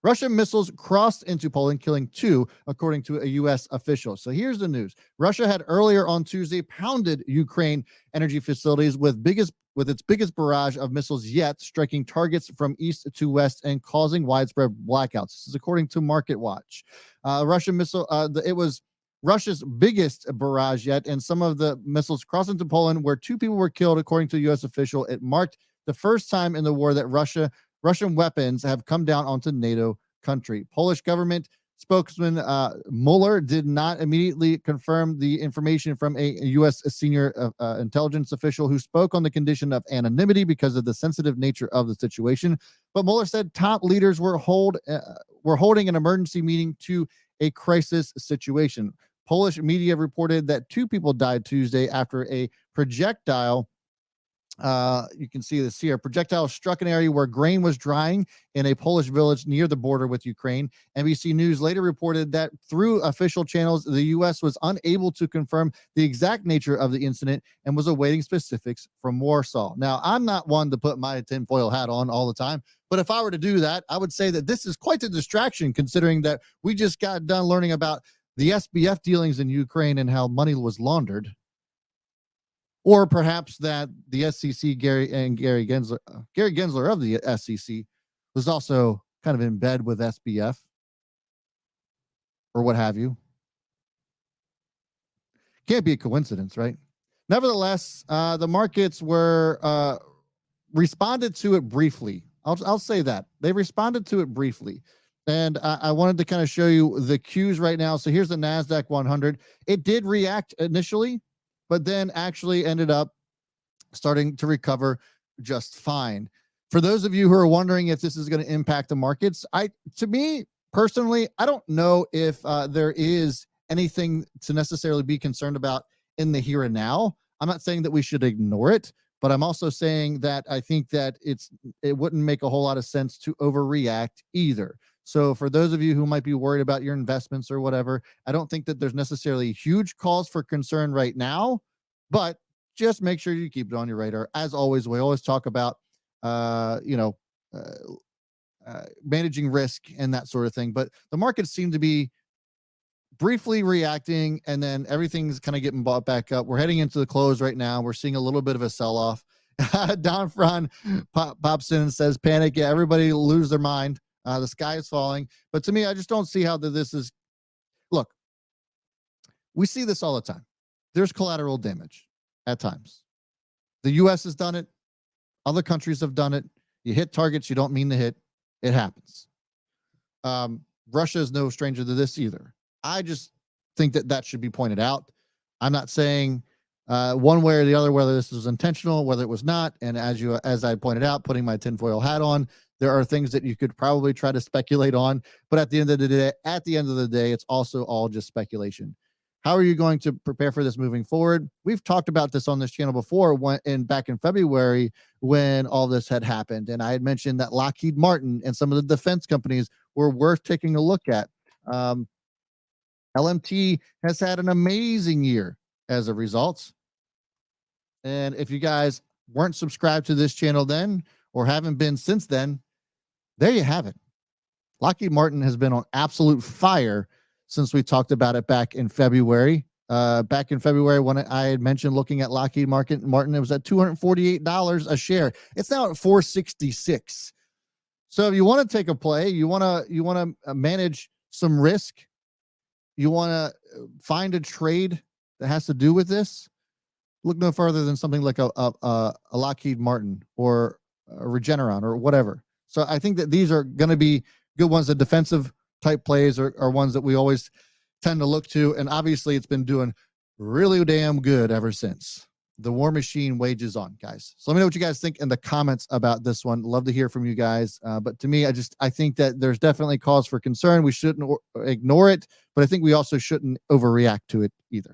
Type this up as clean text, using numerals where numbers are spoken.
Russian missiles crossed into Poland, killing 2, according to a U.S. official. So here's the news. Russia had earlier on Tuesday pounded Ukraine energy facilities with its biggest barrage of missiles yet, striking targets from east to west and causing widespread blackouts. This is according to Market Watch. It was Russia's biggest barrage yet, and some of the missiles crossed into Poland, where 2 people were killed, according to a U.S. official. It marked the first time in the war that Russian weapons have come down onto NATO country. Polish government spokesman Mueller did not immediately confirm the information from a U.S. senior intelligence official who spoke on the condition of anonymity because of the sensitive nature of the situation. But Mueller said top leaders were holding an emergency meeting to a crisis situation. Polish media reported that 2 people died Tuesday after a projectile. You can see this here. Projectile struck an area where grain was drying in a Polish village near the border with Ukraine. NBC News later reported that through official channels, the U.S. was unable to confirm the exact nature of the incident and was awaiting specifics from Warsaw. Now, I'm not one to put my tinfoil hat on all the time, but if I were to do that, I would say that this is quite a distraction, considering that we just got done learning about the SBF dealings in Ukraine and how money was laundered. Or perhaps that the SEC, Gary Gensler of the SEC, was also kind of in bed with SBF or what have you. Can't be a coincidence, right? Nevertheless, the markets were responded to it briefly. I'll say that. They responded to it briefly. And I wanted to kind of show you the cues right now. So here's the NASDAQ 100. It did react initially, but then actually ended up starting to recover just fine. For those of you who are wondering if this is going to impact the markets, to me personally, I don't know if there is anything to necessarily be concerned about in the here and now. I'm not saying that we should ignore it, but I'm also saying that I think that it wouldn't make a whole lot of sense to overreact either. So for those of you who might be worried about your investments or whatever, I don't think that there's necessarily huge cause for concern right now, but just make sure you keep it on your radar. As always, we always talk about, managing risk and that sort of thing, but the markets seem to be briefly reacting and then everything's kind of getting bought back up. We're heading into the close right now. We're seeing a little bit of a sell-off. Don Fran pops in and says, panic. Yeah, everybody lose their mind. The sky is falling. But to me, I just don't see how this is. Look, we see this all the time. There's collateral damage at times. The U.S. has done it. Other countries have done it. You hit targets you don't mean to hit. It happens. Russia is no stranger to this either. I just think that should be pointed out. I'm not saying one way or the other whether this was intentional, whether it was not. And as I pointed out, putting my tinfoil hat on, there are things that you could probably try to speculate on, but at the end of the day, it's also all just speculation. How are you going to prepare for this moving forward? We've talked about this on this channel before back in February when all this had happened. And I had mentioned that Lockheed Martin and some of the defense companies were worth taking a look at. LMT has had an amazing year as a result. And if you guys weren't subscribed to this channel then, or haven't been since then, there you have it. Lockheed Martin has been on absolute fire since we talked about it back in February. Back in February, when I had mentioned looking at Lockheed Martin, it was at $248 a share. It's now at $466. So if you want to take a play, you want to manage some risk, you want to find a trade that has to do with this, look no further than something like a Lockheed Martin or a Regeneron or whatever. So I think that these are going to be good ones. The defensive type plays are ones that we always tend to look to. And obviously it's been doing really damn good ever since. The war machine wages on, guys. So let me know what you guys think in the comments about this one. Love to hear from you guys. But to me, I think that there's definitely cause for concern. We shouldn't ignore it, but I think we also shouldn't overreact to it either.